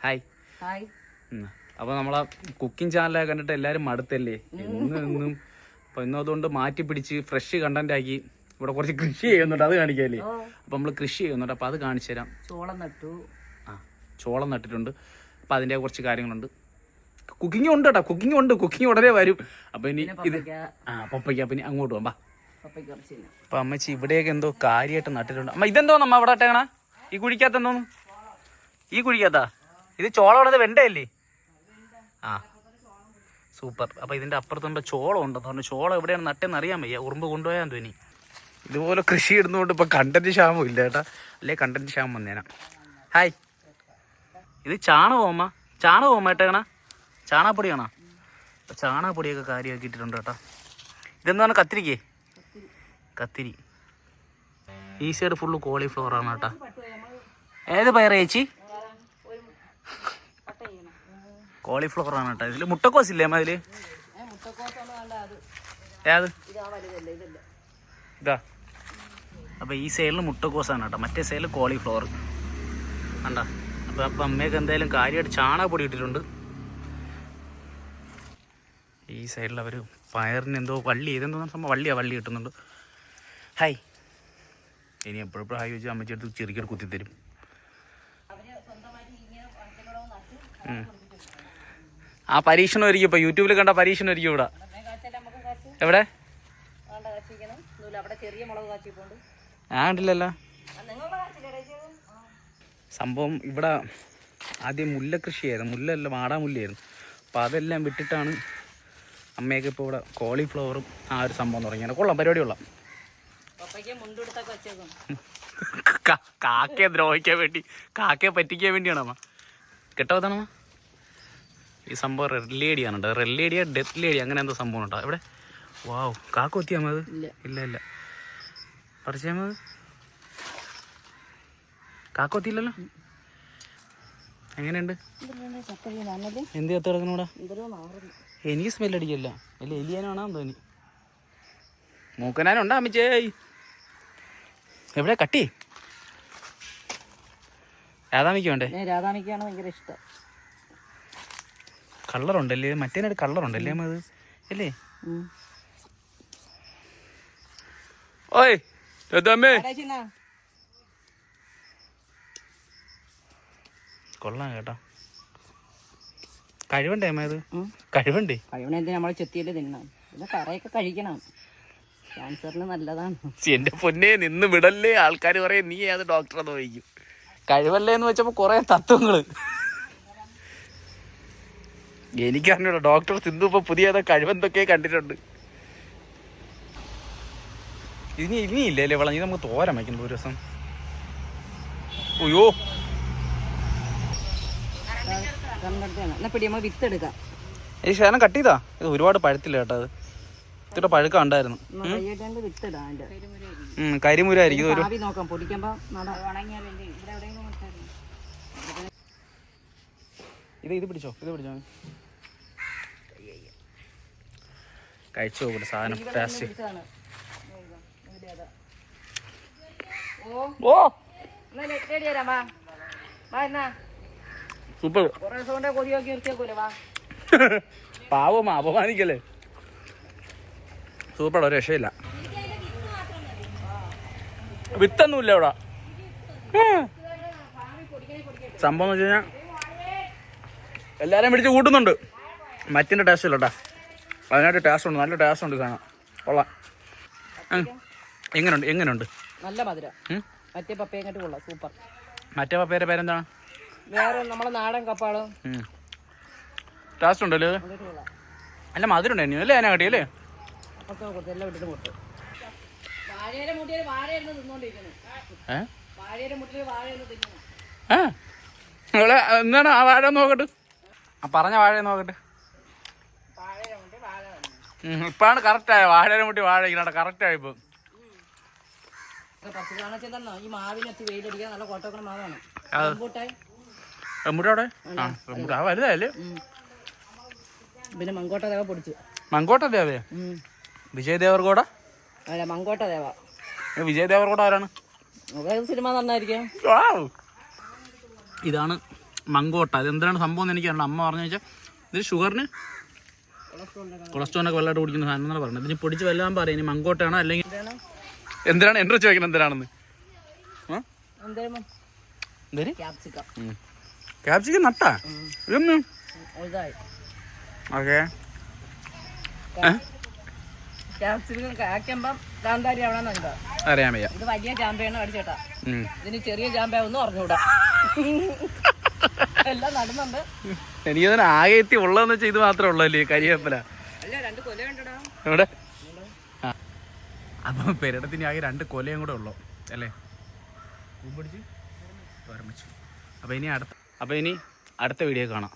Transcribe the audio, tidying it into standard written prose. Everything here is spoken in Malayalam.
ഹായ്. അപ്പോൾ നമ്മളെ കുക്കിംഗ് ചാനലൊക്കെ കണ്ടിട്ട് എല്ലാവരും മടുത്തല്ലേ എന്നും. അപ്പോൾ ഇന്നും അതുകൊണ്ട് മാറ്റി പിടിച്ച് ഫ്രഷ് കണ്ടന്റ് ആക്കി ഇവിടെ കുറച്ച് കൃഷി ചെയ്യുന്നുണ്ട്, അത് കാണിക്കാല്ലേ. അപ്പോൾ നമ്മൾ കൃഷി ചെയ്യുന്നുണ്ട്, അപ്പോൾ അത് കാണിച്ചു തരാം. ചോളം നട്ടിട്ടുണ്ട്. അപ്പോൾ അതിൻ്റെ കുറച്ച് കാര്യങ്ങളുണ്ട്. കുക്കിംഗ് ഉണ്ട് കേട്ടോ, കുക്കിംഗ് ഉടനെ വരും. അപ്പോൾ ഇനി ഇത് പപ്പയ്ക്ക പിന്നെ അങ്ങോട്ട് പോകാം. അപ്പം അമ്മച്ചി ഇവിടെയൊക്കെ എന്തോ കാര്യമായിട്ട് നട്ടിട്ടുണ്ട്. അമ്മ ഇതെന്തോ നമ്മ അവിടെ ഇട്ടേണ ഈ കുഴിക്കകത്ത് എന്തോന്നു? ഈ കുഴിക്കകത്താ ഇത് ചോളം ഉള്ളത് വെണ്ടയല്ലേ? ആ സൂപ്പർ. അപ്പോൾ ഇതിൻ്റെ അപ്പുറത്തുണ്ട് ചോളം ഉണ്ടെന്ന് പറഞ്ഞു. ചോളം എവിടെയാണ് നട്ടെന്ന് അറിയാൻ വയ്യ, ഉറുമ്പ് കൊണ്ടുപോയാൽ തോന്നി. ഇതുപോലെ കൃഷി ഇടുന്നതുകൊണ്ട് ഇപ്പോൾ കണ്ടന്റ് ക്ഷാമം ഇല്ല കേട്ടാ, അല്ലേ കണ്ടന്റ് ക്ഷാമം വന്നേനാ. ഹായ്. ഇത് ചാണകമോ ഏട്ടേണ? ചാണകപ്പൊടിയാണോ? അപ്പോൾ ചാണകപ്പൊടിയൊക്കെ കാര്യമാക്കി ഇട്ടിട്ടുണ്ട് കേട്ടോ. ഇതെന്താണ്? കത്തിരി. ഈ സൈഡ് ഫുള്ള് കോളിഫ്ലവർ ആണ് കേട്ടോ. ഏത് പയർ ചേച്ചി? കോളിഫ്ലവർ ആണ് കേട്ടോ. ഇതിൽ മുട്ടക്കോസ് ഇല്ലേ അതിൽ? ഏത് ഇതാ. അപ്പോൾ ഈ സൈഡിൽ മുട്ടക്കോസാണ് കേട്ടോ, മറ്റേ സൈഡിൽ കോളിഫ്ലവർ കണ്ടാ. അപ്പോൾ അമ്മയൊക്കെ എന്തായാലും കാര്യമായിട്ട് ചാണകപ്പൊടി ഇട്ടിട്ടുണ്ട്. ഈ സൈഡിൽ അവർ പയറിന് എന്തോ ഇതെന്തോ സംഭവം വള്ളി കിട്ടുന്നുണ്ട്. ഹായ്. ഇനി എപ്പോഴും ഹായ് വെച്ച് അമ്മച്ചെടുത്ത് ചെറിയൊരു കുത്തിത്തരും. ആ പരീക്ഷണം ഒരുക്കും, ഇപ്പോൾ യൂട്യൂബിൽ കണ്ട പരീക്ഷണം ഒരുക്കും. ഇവിടെ എവിടെ കണ്ടില്ലല്ലോ സംഭവം. ഇവിടെ ആദ്യം മുല്ല കൃഷിയായിരുന്നു, മുല്ലല്ല വാടാമുല്ലായിരുന്നു. അപ്പോൾ അതെല്ലാം വിട്ടിട്ടാണ് അമ്മയൊക്കെ ഇപ്പോൾ ഇവിടെ കോളിഫ്ലവറും ആ ഒരു സംഭവം തുടങ്ങിയാണ്. കൊള്ളാം, പരിപാടി കൊള്ളാം. കാക്കയെ ദ്രോഹിക്കാൻ വേണ്ടി, കാക്കയെ പറ്റിക്കാൻ വേണ്ടിയാണ് അമ്മ. കെട്ടവത്താണമ്മ ഈ സംഭവം. റെഡ് ലേഡിയാണ് കേട്ടോ, റെഡ് ലേഡിയ ഡെത്ത് ലേഡി അങ്ങനെ എന്തോ സംഭവം ഉണ്ടോ ഇവിടെ. വാവ്, കാക്ക കൊത്തിയാൽ അത്? ഇല്ല പറിച്ചാൽ മതി. കാക്ക കൊത്തിയില്ലല്ലോ. എങ്ങനെയുണ്ട്? എന്ത് കത്ത് കിടക്കണൂടാ? എനിക്ക് സ്മെല്ലടിക്കല്ല, അല്ല എലിയാനാണോ തോന്നി. മൂക്കനാനുണ്ടാ അമ്മച്ചേ? എവിടെ കട്ടി? രാധാമിക്ക് വേണ്ടേ? രാധാമിക്കാണ് ഭയങ്കര ഇഷ്ടം. കളറുണ്ടല്ലേ മറ്റേനായിട്ട്, കളറുണ്ടല്ലേ അത് അല്ലേ? ഓയ് രാധാമേ, കൊള്ളാം കേട്ടോ. കഴിവണ്ടേ അമ്മ? ഇത് കഴിവണ്ടേ? കഴിവണെന്തിനാ നമ്മൾ ചെത്തിയല്ലേ തിന്നണം, പിന്നെ കറയൊക്കെ കഴിക്കണം, ക്യാൻസറിന് നല്ലതാണ്. എന്റെ പൊന്നെ നിന്ന് വിടല്ലേ, ആൾക്കാർ പറയും നീ അത് ഡോക്ടറെന്ന് ചോദിക്കും. കഴിവല്ലേ എന്ന് വെച്ചപ്പോ കുറെ തത്വങ്ങള് എനിക്കറിഞ്ഞൂടാ. ഡോക്ടർ സിന്ധു ഇപ്പൊ പുതിയ കഴിവെന്തൊക്കെ കണ്ടിട്ടുണ്ട്. ഇനിയില്ലേ അല്ലേ വെള്ളം? ഇത് നമുക്ക് തോരൻ വയ്ക്കുന്നു ഒരു ദിവസം. അയ്യോ വിത്തെടുക്കാം. ഈ ശേനം കട്ട് ചെയ്താ? ഇത് ഒരുപാട് പഴുത്തില്ല കേട്ടോ, അത് ഇത്തിരി പഴുക്കം ഉണ്ടായിരുന്നു. കരിമുരായിരിക്കും ഇത് പിടിച്ചോ കഴിച്ചു നോക്കട്ടെ സാധനം ടേസ്റ്റ്. സൂപ്പർ. പാവമാ, അപമാനിക്കല്ലേ. സൂപ്പർ, ഒരു രക്ഷയില്ല. വിത്തൊന്നുമില്ല ഇവിടെ. സംഭവം എന്ന് വെച്ച് കഴിഞ്ഞാൽ എല്ലാവരും പിടിച്ച് കൂട്ടുന്നുണ്ട്. മറ്റിൻ്റെ ടേസ്റ്റ് ഇല്ല കേട്ടോ, അതിനായിട്ട് ടേസ്റ്റ് ഉണ്ട്, നല്ല ടേസ്റ്റ് ഉണ്ട് സാധനം. കൊള്ളാം. എങ്ങനെയുണ്ട്? നല്ല മധുരം. മറ്റേ പപ്പയും കൊള്ളാം, സൂപ്പർ. മറ്റേ പപ്പയുടെ പേരെന്താണ്? വേറെ നമ്മളെ നാടൻ കപ്പാള്. ടേസ്റ്റ് ഉണ്ടല്ലോ, നല്ല മധുരം ഉണ്ടായിരുന്നു അല്ലേ? അതിനെ കാട്ടിയല്ലേ? എന്താണ് ആ വാഴ നോക്കട്ടെ, പറഞ്ഞ വാഴ നോക്കട്ടെ. ഇപ്പാണ് കറക്റ്റായ വാഴയുടെ മുട്ടി വാഴ ഇങ്ങനെ കറക്റ്റായിപ്പോ. ഈ മാവിനകത്ത് വെയിലടിക്കാൻ നല്ല കോട്ടക്കണ മാവാണ്. റംബൂട്ടാൻ അവിടെ വലുതായല്ലേ? പിന്നെ മങ്കോട്ട ദേവ പൊടിച്ചു. മങ്കോട്ട ദേവയോ? വിജയ് ദേവർകോട? അല്ല, മങ്കോട്ട ദേവ. വിജയ് ദേവർകോട ആരാണ്? സിനിമ നന്നായിരിക്കും. ഇതാണ് മങ്കോട്ട. അതെന്താണ് സംഭവം എന്ന് എനിക്കറിയില്ല. അമ്മ പറഞ്ഞു വെച്ചാൽ ഇത് ഷുഗറിന് കൊളസ്ട്രോളൊക്കെ വെള്ളമായിട്ട് കുടിക്കുന്ന സാധനം എന്നാണ് പറഞ്ഞത്. ഇതിന് പൊടിച്ച് വല്ലാൻ പറയും. ഇനി മങ്കോട്ടാണോ അല്ലെങ്കിൽ എന്തിനാണ് എൻ്റെ ചോദിക്കണം എന്തിനാണെന്ന്. ക്യാപ്സിക്കം നട്ടാ ഇതൊന്ന് ഓക്കെ. അറിയാൻ വയ്യ. ഇത് വലിയ ചാമ്പയാണ് അടിച്ചേട്ടാ. ഇതിന് ചെറിയ ചാമ്പയൊന്നും അറിഞ്ഞൂടാ. എല്ലാം നടന്നുണ്ട്. എനിക്കതിന് ആകെ എത്തി ഉള്ളതെന്ന് വെച്ചാൽ ഇത് മാത്രമേ ഉള്ളല്ലേ കരിവേപ്പില. ഇവിടെ അപ്പം പെരടത്തിന് ആകെ 2 കൊലയും കൂടെ ഉള്ളു അല്ലേ. പിടിച്ച് ഓർമ്മിച്ചു. അപ്പം ഇനി അടുത്ത വീഡിയോ കാണാം.